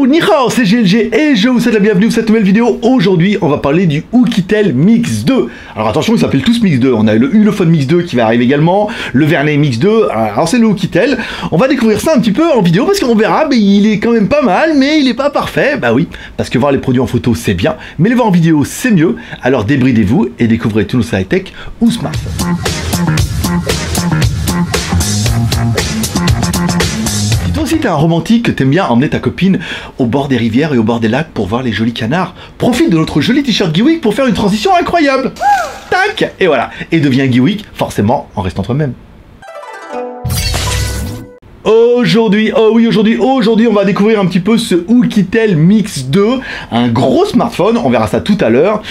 Ni hao, c'est GLG et je vous souhaite la bienvenue pour cette nouvelle vidéo. Aujourd'hui, on va parler du Oukitel Mix 2. Alors attention, ils s'appellent tous Mix 2. On a le Ulefone Mix 2 qui va arriver également, le Vernet Mix 2. Alors c'est le Oukitel. On va découvrir ça un petit peu en vidéo parce qu'on verra, mais il est quand même pas mal, mais il est pas parfait. Bah oui, parce que voir les produits en photo, c'est bien, mais les voir en vidéo, c'est mieux. Alors débridez-vous et découvrez tous nos high-tech ou smartphones. Si t'es un romantique, que t'aimes bien emmener ta copine au bord des rivières et au bord des lacs pour voir les jolis canards, profite de notre joli t-shirt Geeweek pour faire une transition incroyable. Tac. Et voilà, et deviens Geeweek, forcément en restant toi-même. Aujourd'hui, on va découvrir un petit peu ce Oukitel Mix 2, un gros smartphone, on verra ça tout à l'heure.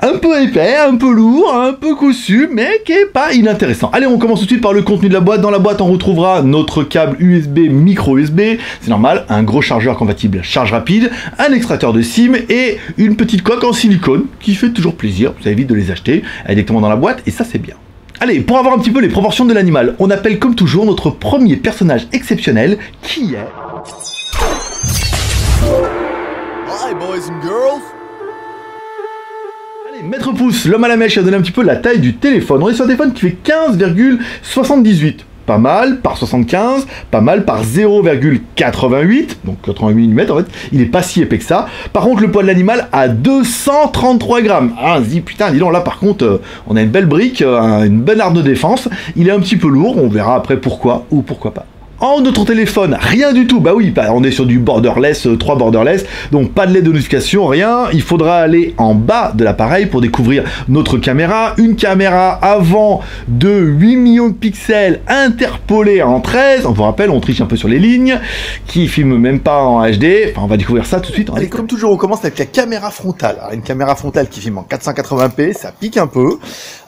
Un peu épais, un peu lourd, un peu cousu, mais qui est pas inintéressant. Allez, on commence tout de suite par le contenu de la boîte. Dans la boîte, on retrouvera notre câble USB, micro USB, c'est normal, un gros chargeur compatible charge rapide, un extracteur de SIM et une petite coque en silicone qui fait toujours plaisir. Ça évite de les acheter directement dans la boîte et ça, c'est bien. Allez, pour avoir un petit peu les proportions de l'animal, on appelle comme toujours notre premier personnage exceptionnel qui est... Hi boys and girls. Maître Pouce, l'homme à la mèche, a donné un petit peu la taille du téléphone. On est sur un téléphone qui fait 15,78. Pas mal par 75, pas mal par 0,88, donc 88 mm en fait, il est pas si épais que ça. Par contre, le poids de l'animal à 233 grammes. Ah, putain, dis donc, là par contre, on a une belle brique, une belle arme de défense. Il est un petit peu lourd, on verra après pourquoi ou pourquoi pas. En notre téléphone, rien du tout, bah oui, on est sur du borderless, 3 borderless, donc pas de LED de notification, rien. Il faudra aller en bas de l'appareil pour découvrir notre caméra, une caméra avant de 8 millions de pixels interpolés en 13, on vous rappelle, on triche un peu sur les lignes, qui filme même pas en HD, enfin on va découvrir ça tout de suite. Allez, comme toujours, on commence avec la caméra frontale. Alors, une caméra frontale qui filme en 480p, ça pique un peu.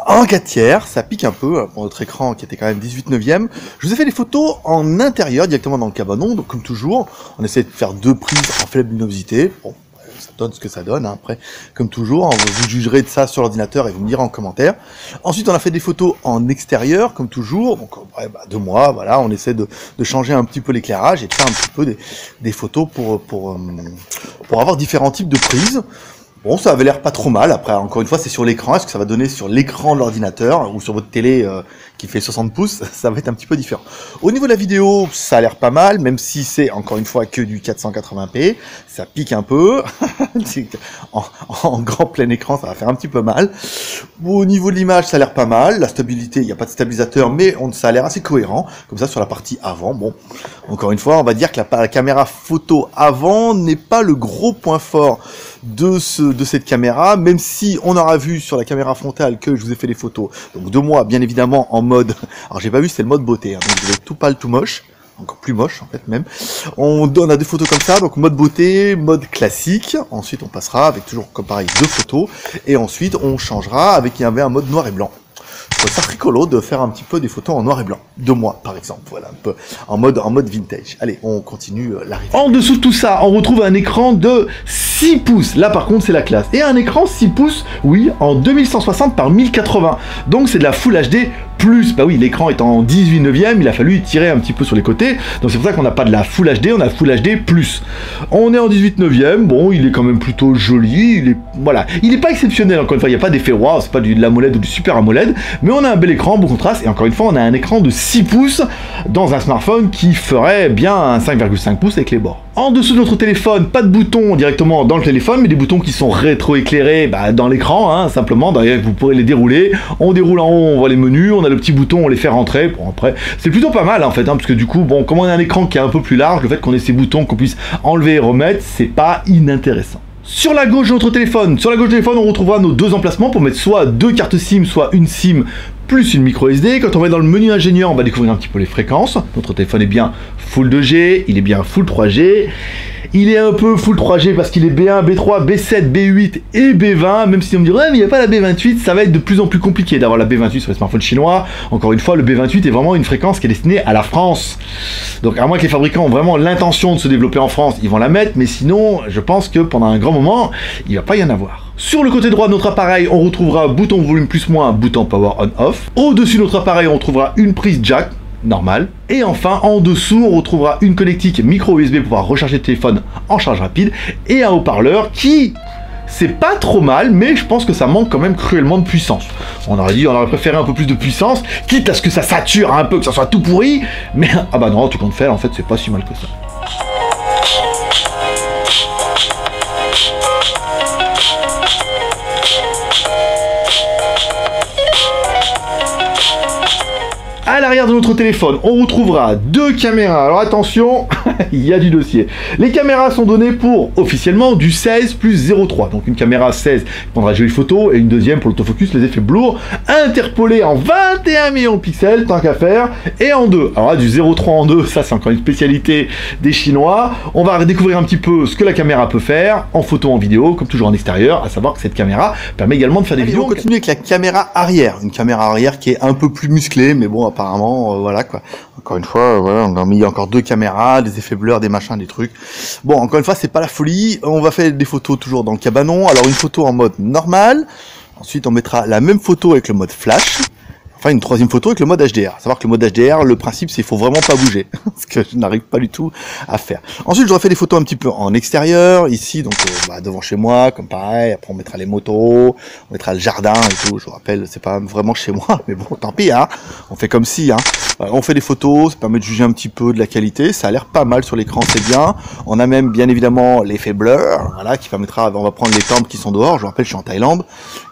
En 4/3, ça pique un peu pour notre écran qui était quand même 18/9. Je vous ai fait des photos en intérieur directement dans le cabanon, donc comme toujours, on essaie de faire 2 prises en faible luminosité. Bon, ça donne ce que ça donne, hein. Après, comme toujours, vous jugerez de ça sur l'ordinateur et vous me direz en commentaire. Ensuite, on a fait des photos en extérieur, comme toujours, donc de moi, voilà, on essaie de changer un petit peu l'éclairage et de faire un petit peu des photos pour avoir différents types de prises. Bon, ça avait l'air pas trop mal. Après, encore une fois, c'est sur l'écran. Est-ce que ça va donner sur l'écran de l'ordinateur ou sur votre télé qui fait 60 pouces? Ça va être un petit peu différent. Au niveau de la vidéo, ça a l'air pas mal, même si c'est encore une fois que du 480p. Ça pique un peu. en grand plein écran, ça va faire un petit peu mal. Au niveau de l'image, ça a l'air pas mal. La stabilité, il n'y a pas de stabilisateur, mais ça a l'air assez cohérent. Comme ça, sur la partie avant. Bon, encore une fois, on va dire que la caméra photo avant n'est pas le gros point fort de cette caméra, même si on aura vu sur la caméra frontale que je vous ai fait des photos, donc de moi bien évidemment en mode, alors j'ai pas vu, c'est le mode beauté, hein, donc je vais tout pâle, tout moche, encore plus moche en fait même, on a des photos comme ça, donc mode beauté, mode classique, ensuite on passera avec toujours comme pareil 2 photos, et ensuite on changera avec, il y avait un mode noir et blanc. C'est rigolo de faire un petit peu des photos en noir et blanc, de moi par exemple, voilà, un peu en mode vintage. Allez, on continue l'arrivée. En dessous de tout ça, on retrouve un écran de 6 pouces, là par contre c'est la classe, et un écran 6 pouces, oui, en 2160 par 1080, donc c'est de la Full HD+, bah oui, l'écran est en 18/9, il a fallu tirer un petit peu sur les côtés, donc c'est pour ça qu'on n'a pas de la Full HD, on a Full HD+. On est en 18/9, bon, il est quand même plutôt joli, il est, voilà, il est pas exceptionnel, encore une fois, il n'y a pas d'effet roi, c'est pas de l'AMOLED ou du Super AMOLED, mais on a un bel écran, bon contraste, et encore une fois, on a un écran de 6 pouces dans un smartphone qui ferait bien un 5,5 pouces avec les bords. En dessous de notre téléphone, pas de boutons directement dans le téléphone, mais des boutons qui sont rétro-éclairés dans l'écran, hein, simplement, vous pourrez les dérouler. On déroule en haut, on voit les menus, on a le petit bouton, on les fait rentrer. Bon, après, c'est plutôt pas mal en fait, hein, parce que du coup, bon, comme on a un écran qui est un peu plus large, le fait qu'on ait ces boutons qu'on puisse enlever et remettre, c'est pas inintéressant. Sur la gauche de notre téléphone, on retrouvera nos 2 emplacements pour mettre soit 2 cartes SIM, soit une SIM plus une micro SD. Quand on va dans le menu ingénieur, on va découvrir un petit peu les fréquences. Notre téléphone est bien full 2G, il est bien full 3G. Il est un peu full 3G parce qu'il est B1, B3, B7, B8 et B20, même si on me dit ouais mais il n'y a pas la B28, ça va être de plus en plus compliqué d'avoir la B28 sur les smartphones chinois. Encore une fois, le B28 est vraiment une fréquence qui est destinée à la France. Donc à moins que les fabricants ont vraiment l'intention de se développer en France, ils vont la mettre, mais sinon, je pense que pendant un grand moment, il va pas y en avoir. Sur le côté droit de notre appareil, on retrouvera bouton volume plus-moins, bouton power on-off. Au-dessus de notre appareil, on retrouvera une prise jack, normale. Et enfin, en dessous, on retrouvera une connectique micro USB pour pouvoir recharger le téléphone en charge rapide. Et un haut-parleur qui... c'est pas trop mal, mais je pense que ça manque quand même cruellement de puissance. On aurait préféré un peu plus de puissance, quitte à ce que ça sature un peu, que ça soit tout pourri. Mais, ah bah non, tout compte fait, en fait, c'est pas si mal que ça. À l'arrière de notre téléphone, on retrouvera deux caméras. Alors attention, il y a du dossier. Les caméras sont données pour, officiellement, du 16 plus 0,3. Donc une caméra 16 qui prendra de jolies photos et une deuxième pour l'autofocus, les effets blur, interpolés en 21 millions de pixels, tant qu'à faire, et en 2. Alors là, du 0,3 en 2, ça c'est encore une spécialité des Chinois. On va découvrir un petit peu ce que la caméra peut faire, en photo, en vidéo, comme toujours en extérieur, à savoir que cette caméra permet également de faire des vidéos. On continue avec la caméra arrière. Une caméra arrière qui est un peu plus musclée, mais bon, apparemment, voilà quoi. Encore une fois, voilà, on a mis encore deux caméras, des effets blur, des machins, des trucs. Bon, encore une fois, c'est pas la folie. On va faire des photos toujours dans le cabanon. Alors une photo en mode normal. Ensuite, on mettra la même photo avec le mode flash. Enfin, une troisième photo avec le mode HDR. À savoir que le mode HDR, le principe, c'est qu'il faut vraiment pas bouger. Ce que je n'arrive pas du tout à faire. Ensuite, j'aurais fait des photos un petit peu en extérieur. Ici, donc, devant chez moi, comme pareil. Après, on mettra les motos. On mettra le jardin et tout. Je vous rappelle, c'est pas vraiment chez moi. Mais bon, tant pis, hein. On fait comme si, hein. On fait des photos. Ça permet de juger un petit peu de la qualité. Ça a l'air pas mal sur l'écran, c'est bien. On a même, bien évidemment, l'effet blur. Voilà, qui permettra, on va prendre les temples qui sont dehors. Je vous rappelle, je suis en Thaïlande.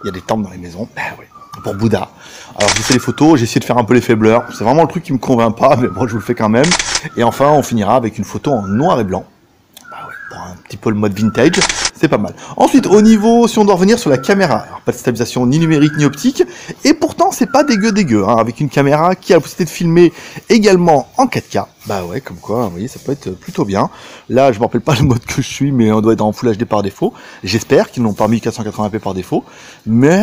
Il y a des temples dans les maisons. Ben oui. Pour Bouddha. Alors j'ai fait les photos, j'ai essayé de faire un peu l'effet blur. C'est vraiment le truc qui me convainc pas, mais bon, je vous le fais quand même. Et enfin, on finira avec une photo en noir et blanc. Bah ouais, pour un petit peu le mode vintage, c'est pas mal. Ensuite, au niveau, si on doit revenir sur la caméra, alors pas de stabilisation ni numérique ni optique, et pourtant c'est pas dégueu, hein, avec une caméra qui a la possibilité de filmer également en 4K. Bah ouais, comme quoi, vous voyez, ça peut être plutôt bien. Là, je me rappelle pas le mode que je suis, mais on doit être en Full HD par défaut. J'espère qu'ils n'ont pas mis 480p par défaut, mais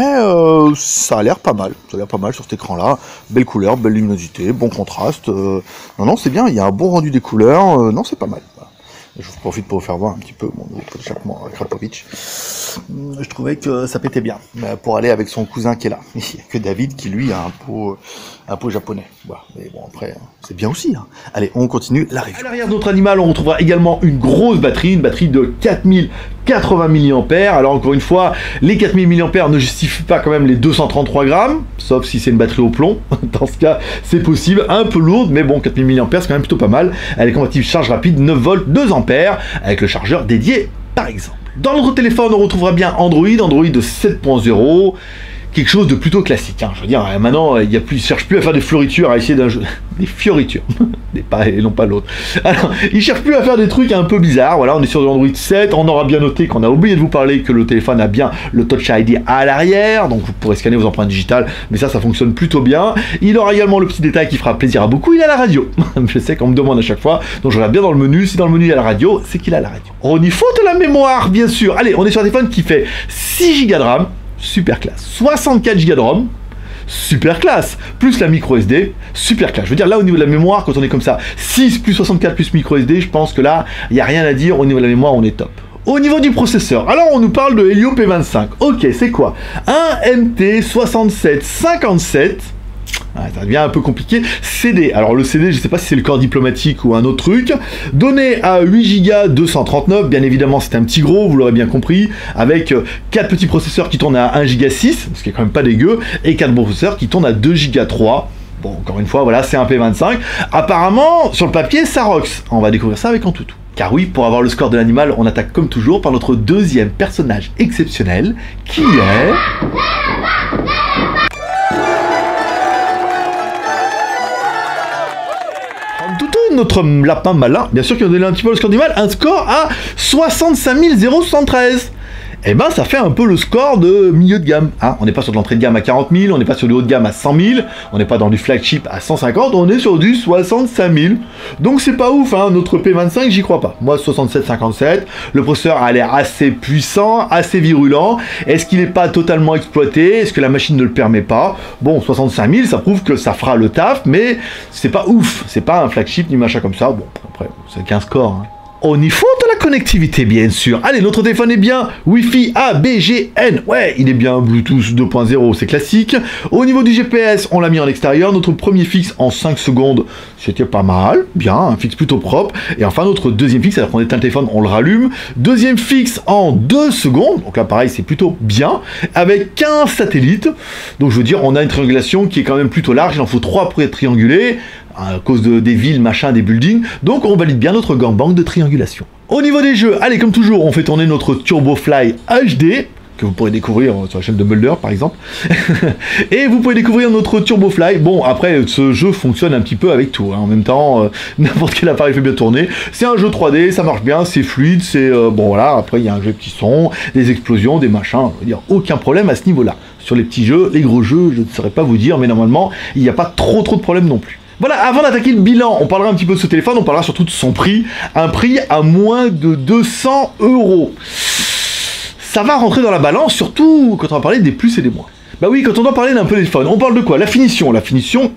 ça a l'air pas mal. Ça a l'air pas mal sur cet écran-là. Belle couleur, belle luminosité, bon contraste. Non, c'est bien. Il y a un bon rendu des couleurs. Non, c'est pas mal. Voilà. Je vous profite pour vous faire voir un petit peu mon échappement à Krapovic. Je trouvais que ça pétait bien pour aller avec son cousin qui est là. Il n'y a que David qui lui a un pot japonais. Voilà. Mais bon après, c'est bien aussi. Hein. Allez, on continue la review. À l'arrière de notre animal, on retrouvera également une grosse batterie, une batterie de 4080 mAh. Alors encore une fois, les 4000 mAh ne justifient pas quand même les 233 grammes, sauf si c'est une batterie au plomb. Dans ce cas, c'est possible. Un peu lourde, mais bon, 4000 mAh, c'est quand même plutôt pas mal. Elle est compatible charge rapide 9 volts, 2 ampères, avec le chargeur dédié, par exemple. Dans notre téléphone, on retrouvera bien Android de 7.0, quelque chose de plutôt classique. Hein. Je veux dire, maintenant, il ne cherche plus à faire des fleuritures, à essayer d'un jeu... Des fioritures, des pas et non pas l'autre. Alors, il cherche plus à faire des trucs un peu bizarres. Voilà, on est sur du Android 7. On aura bien noté qu'on a oublié de vous parler que le téléphone a bien le Touch ID à l'arrière, donc vous pourrez scanner vos empreintes digitales. Mais ça fonctionne plutôt bien. Il aura également le petit détail qui fera plaisir à beaucoup. Il a la radio. Je sais qu'on me demande à chaque fois, donc je regarde bien dans le menu. Si dans le menu il y a la radio, c'est qu'il a la radio. On y faut de la mémoire, bien sûr. Allez, on est sur un téléphone qui fait 6 Go de RAM, super classe. 64 Go de ROM. Super classe, plus la micro SD, super classe. Je veux dire, là au niveau de la mémoire, quand on est comme ça, 6 plus 64 plus micro SD, je pense que là, il n'y a rien à dire, au niveau de la mémoire, on est top. Au niveau du processeur, alors on nous parle de Helio P25. Ok, c'est quoi? Un MT6757. Ça devient un peu compliqué. CD, alors le CD, je sais pas si c'est le corps diplomatique ou un autre truc, donné à 8 Go 239, bien évidemment c'est un petit gros, vous l'aurez bien compris, avec 4 petits processeurs qui tournent à 1 Go 6, ce qui est quand même pas dégueu, et 4 processeurs qui tournent à 2 Go 3. Bon, encore une fois, voilà, c'est un P25. Apparemment, sur le papier, ça rocks. On va découvrir ça avec Antutu. Car oui, pour avoir le score de l'animal, on attaque comme toujours par notre deuxième personnage exceptionnel, qui est... notre lapin malin, bien sûr, qui a donné un petit peu le score du mal, un score à 65 073. eh ben ça fait un peu le score de milieu de gamme. Hein, on n'est pas sur de l'entrée de gamme à 40 000, on n'est pas sur du haut de gamme à 100 000, on n'est pas dans du flagship à 150, on est sur du 65 000. Donc c'est pas ouf, hein, notre P25, j'y crois pas. Moi, 67-57, le processeur a l'air assez puissant, assez virulent. Est-ce qu'il n'est pas totalement exploité? Est-ce que la machine ne le permet pas? Bon, 65 000, ça prouve que ça fera le taf, mais c'est pas ouf. C'est pas un flagship ni machin comme ça. Bon, après, c'est qu'un score, hein. Au niveau de la connectivité, bien sûr. Allez, notre téléphone est bien Wi-Fi ABGN. Ouais, il est bien Bluetooth 2.0, c'est classique. Au niveau du GPS, on l'a mis en extérieur. Notre premier fixe en 5 secondes, c'était pas mal. Bien, un fixe plutôt propre. Et enfin, notre deuxième fixe, alors qu'on éteint le téléphone, on le rallume. Deuxième fixe en 2 secondes. Donc là, pareil, c'est plutôt bien. Avec 15 satellites. Donc, je veux dire, on a une triangulation qui est quand même plutôt large. Il en faut 3 pour être triangulé, à cause des villes, machin, des buildings. Donc on valide bien notre gangbang de triangulation. Au niveau des jeux, allez, comme toujours, on fait tourner notre TurboFly HD, que vous pourrez découvrir sur la chaîne de Mulder, par exemple. Et vous pouvez découvrir notre TurboFly. Bon, après, ce jeu fonctionne un petit peu avec tout. Hein. En même temps, n'importe quel appareil fait bien tourner. C'est un jeu 3D, ça marche bien, c'est fluide, c'est... bon, voilà, après, il y a un jeu petit son, des explosions, des machins. Je veux dire, aucun problème à ce niveau-là. Sur les petits jeux, les gros jeux, je ne saurais pas vous dire, mais normalement, il n'y a pas trop de problèmes non plus. Voilà, avant d'attaquer le bilan, on parlera un petit peu de ce téléphone, on parlera surtout de son prix. Un prix à moins de 200 €. Ça va rentrer dans la balance, surtout quand on va parler des plus et des moins. Bah oui, quand on doit parler d'un peu des téléphone, on parle de quoi? La finition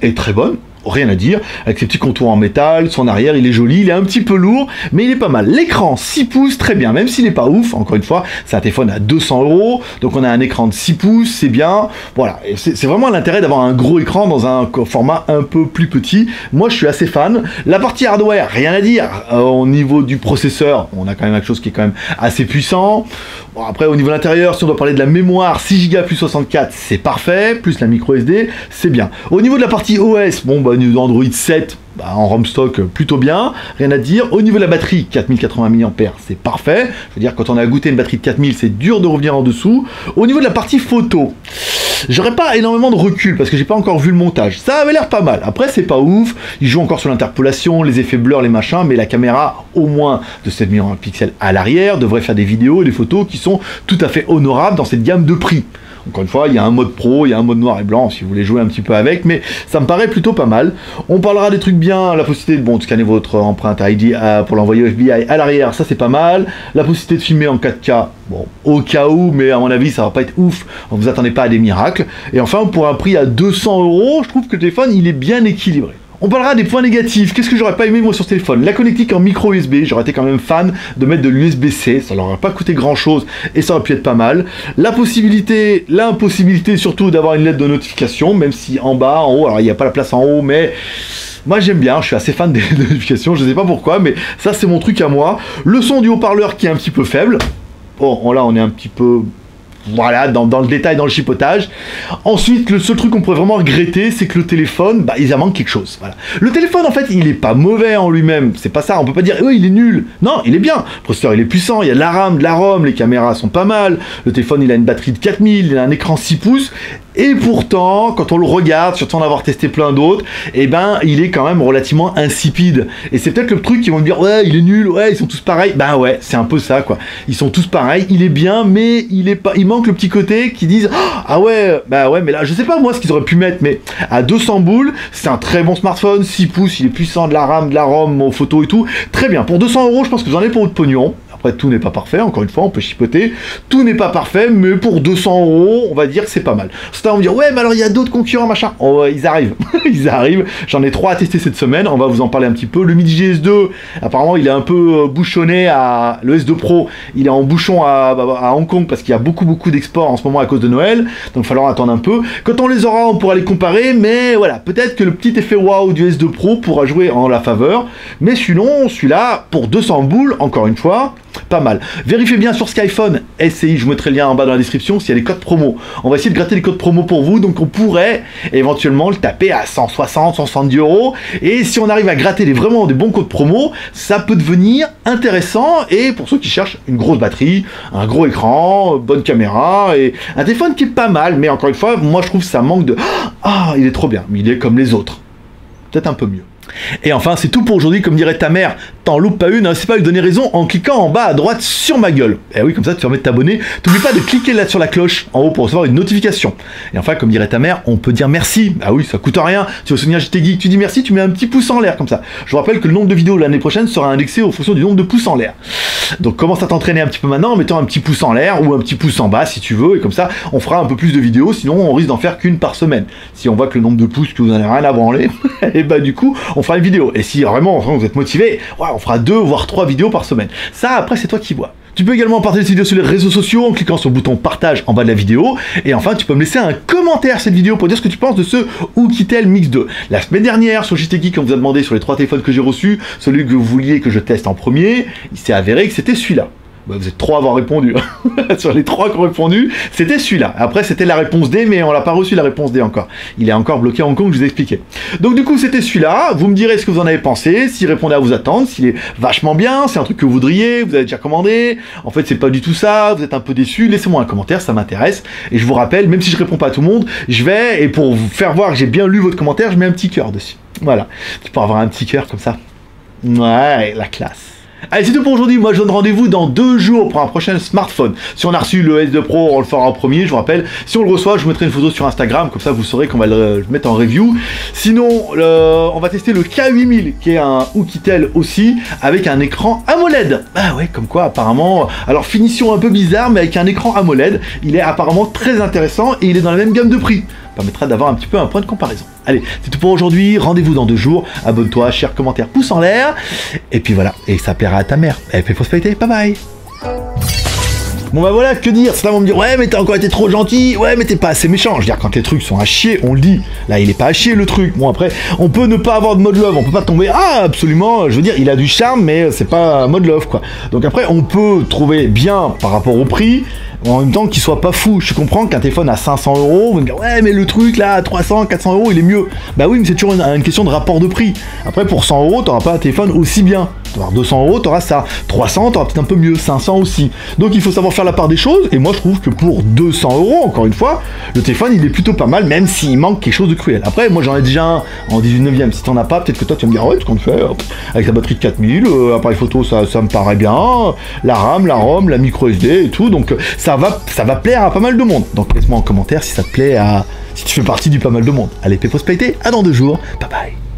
est très bonne. Rien à dire, avec ses petits contours en métal, son arrière il est joli, il est un petit peu lourd, mais il est pas mal. L'écran 6 pouces, très bien, même s'il est pas ouf, encore une fois, c'est un téléphone à 200 €, donc on a un écran de 6 pouces, c'est bien, voilà, c'est vraiment l'intérêt d'avoir un gros écran dans un format un peu plus petit. Moi je suis assez fan. La partie hardware, rien à dire, au niveau du processeur, on a quand même quelque chose qui est quand même assez puissant. Bon, après au niveau de l'intérieur, si on doit parler de la mémoire, 6 Go plus 64, c'est parfait, plus la micro SD, c'est bien. Au niveau de la partie OS, bon bah Android 7, en ROM stock plutôt bien, rien à dire. Au niveau de la batterie, 4080 mAh, c'est parfait. Je veux dire, quand on a goûté une batterie de 4000, c'est dur de revenir en dessous. Au niveau de la partie photo, j'aurais pas énormément de recul parce que j'ai pas encore vu le montage. Ça avait l'air pas mal. Après, c'est pas ouf. Il joue encore sur l'interpolation, les effets blur, les machins, mais la caméra, au moins de 7 millions de pixels à l'arrière, devrait faire des vidéos et des photos qui sont tout à fait honorables dans cette gamme de prix. Encore une fois, il y a un mode pro, il y a un mode noir et blanc si vous voulez jouer un petit peu avec, mais ça me paraît plutôt pas mal. On parlera des trucs bien, la possibilité de scanner votre empreinte ID pour l'envoyer au FBI à l'arrière, ça c'est pas mal. La possibilité de filmer en 4K, bon, au cas où, mais à mon avis ça va pas être ouf, vous attendez pas à des miracles. Et enfin, pour un prix à 200 €, je trouve que le téléphone il est bien équilibré. On parlera des points négatifs. Qu'est-ce que j'aurais pas aimé moi sur ce téléphone? La connectique en micro USB, j'aurais été quand même fan de mettre de l'USB-C, ça leur aurait pas coûté grand chose et ça aurait pu être pas mal. La possibilité, l'impossibilité surtout d'avoir une lettre de notification, même si en bas, en haut, alors il n'y a pas la place en haut, mais... Moi j'aime bien, je suis assez fan des notifications, je sais pas pourquoi, mais ça c'est mon truc à moi. Le son du haut-parleur qui est un petit peu faible. Bon, là on est un petit peu... Voilà, dans le détail, dans le chipotage. Ensuite, le seul truc qu'on pourrait vraiment regretter, c'est que le téléphone, bah, il en manque quelque chose. Voilà. Le téléphone, en fait, il est pas mauvais en lui-même. C'est pas ça. On peut pas dire, oh, il est nul. Non, il est bien. Le processeur, il est puissant. Il y a de la RAM, de la ROM. Les caméras sont pas mal. Le téléphone, il a une batterie de 4000. Il a un écran 6 pouces. Et pourtant, quand on le regarde, surtout en avoir testé plein d'autres, eh ben, il est quand même relativement insipide. Et c'est peut-être le truc qui vont me dire, ouais, il est nul, ouais, ils sont tous pareils. Ben ouais, c'est un peu ça, quoi. Ils sont tous pareils, il est bien, mais il manque le petit côté qui disent, ah ouais, bah ouais, mais là, je sais pas moi ce qu'ils auraient pu mettre, mais à 200 boules, c'est un très bon smartphone, 6 pouces, il est puissant, de la RAM, de la ROM, aux photos et tout. Très bien. Pour 200 €, je pense que vous en avez pour votre pognon. Après, tout n'est pas parfait, encore une fois, on peut chipoter. Tout n'est pas parfait, mais pour 200 €, on va dire que c'est pas mal. Certains vont me dire, ouais, mais alors il y a d'autres concurrents, machin. Oh, ils arrivent. Ils arrivent. J'en ai 3 à tester cette semaine, on va vous en parler un petit peu. Le Midi GS2, apparemment, il est un peu bouchonné à... Le S2 Pro, il est en bouchon à Hong Kong parce qu'il y a beaucoup d'exports en ce moment à cause de Noël. Donc, il va falloir attendre un peu. Quand on les aura, on pourra les comparer, mais voilà, peut-être que le petit effet waouh du S2 Pro pourra jouer en la faveur. Mais sinon, celui-là, pour 200 boules, encore une fois, pas mal. Vérifiez bien sur Skyphone SCI, je vous mettrai le lien en bas dans la description s'il y a les codes promo. On va essayer de gratter les codes promo pour vous, donc on pourrait éventuellement le taper à 160, 170 €. Et si on arrive à gratter vraiment des bons codes promo, ça peut devenir intéressant. Et pour ceux qui cherchent une grosse batterie, un gros écran, bonne caméra, et un téléphone qui est pas mal, mais encore une fois, moi je trouve que ça manque de... Ah, il est trop bien, mais il est comme les autres. Peut-être un peu mieux. Et enfin, c'est tout pour aujourd'hui, comme dirait ta mère, t'en loupes pas une, n'hésite pas à lui donner raison en cliquant en bas à droite sur ma gueule. Et oui, comme ça tu permets de t'abonner. T'oublie pas de cliquer là sur la cloche en haut pour recevoir une notification. Et enfin, comme dirait ta mère, on peut dire merci. Ah oui, ça coûte rien. Tu veux soutenir JT Geek, tu dis merci, tu mets un petit pouce en l'air comme ça. Je vous rappelle que le nombre de vidéos l'année prochaine sera indexé en fonction du nombre de pouces en l'air. Donc commence à t'entraîner un petit peu maintenant en mettant un petit pouce en l'air ou un petit pouce en bas si tu veux, et comme ça on fera un peu plus de vidéos, sinon on risque d'en faire qu'une par semaine. Si on voit que le nombre de pouces que vous en avez rien à branler, et bah du coup on fera une vidéo. Et si vraiment vous êtes motivé, ouais, on fera 2 voire 3 vidéos par semaine. Ça après c'est toi qui vois. Tu peux également partager cette vidéo sur les réseaux sociaux en cliquant sur le bouton partage en bas de la vidéo. Et enfin, tu peux me laisser un commentaire à cette vidéo pour dire ce que tu penses de ce Oukitel Mix 2. La semaine dernière, sur JT Geek, on vous a demandé sur les 3 téléphones que j'ai reçus, celui que vous vouliez que je teste en premier, il s'est avéré que c'était celui-là. Bah, vous êtes 3 à avoir répondu. Sur les 3 qui ont répondu, c'était celui-là. Après, c'était la réponse D, mais on l'a pas reçu la réponse D encore. Il est encore bloqué à Hong Kong, je vous ai expliqué. Donc du coup, c'était celui-là. Vous me direz ce que vous en avez pensé, s'il répondait à vos attentes, s'il est vachement bien, c'est un truc que vous voudriez, vous avez déjà commandé. En fait, c'est pas du tout ça, vous êtes un peu déçu. Laissez-moi un commentaire, ça m'intéresse. Et je vous rappelle, même si je réponds pas à tout le monde, je vais, et pour vous faire voir que j'ai bien lu votre commentaire, je mets un petit cœur dessus. Voilà. Tu peux avoir un petit cœur comme ça. Ouais, la classe. Allez, c'est tout pour aujourd'hui. Moi, je donne rendez-vous dans 2 jours pour un prochain smartphone. Si on a reçu le S2 Pro, on le fera en premier, je vous rappelle. Si on le reçoit, je vous mettrai une photo sur Instagram, comme ça vous saurez qu'on va le mettre en review. Sinon, on va tester le K8000, qui est un Oukitel aussi, avec un écran AMOLED. Ah ouais, comme quoi, apparemment... Alors, finition un peu bizarre, mais avec un écran AMOLED, il est apparemment très intéressant et il est dans la même gamme de prix. Permettra d'avoir un petit peu un point de comparaison. Allez, c'est tout pour aujourd'hui, rendez-vous dans 2 jours, abonne-toi, share, commentaire, pouce en l'air, et puis voilà, et ça plaira à ta mère. Elle fait prospérité, bye bye. Bon bah voilà, que dire, certains vont me dire, ouais mais t'as encore été trop gentil, ouais mais t'es pas assez méchant. Je veux dire, quand les trucs sont à chier, on le dit. Là, il est pas à chier le truc. Bon après, on peut ne pas avoir de mode love, on peut pas tomber, ah absolument, je veux dire, il a du charme, mais c'est pas mode love quoi. Donc après, on peut trouver bien par rapport au prix, en même temps qu'il soit pas fou. Je comprends qu'un téléphone à 500 €, vous me dire ouais mais le truc là à 300, 400 € il est mieux. Bah oui mais c'est toujours une question de rapport de prix. Après pour 100 € t'auras pas un téléphone aussi bien. T'auras 200 €, t'auras ça. 300 t'auras peut-être un peu mieux, 500 aussi. Donc il faut savoir faire la part des choses, et moi je trouve que pour 200 €, encore une fois, le téléphone il est plutôt pas mal, même s'il manque quelque chose de cruel. Après moi j'en ai déjà un en 18/9, si t'en as pas, peut-être que toi tu vas me dire ouais tu comptes faire, avec la batterie de 4000, appareil photo ça me paraît bien, la RAM, la ROM, la micro SD et tout, donc ça va plaire à pas mal de monde. Donc laisse-moi en commentaire si ça te plaît si tu fais partie du pas mal de monde. Allez, prospérité, à dans 2 jours, bye bye.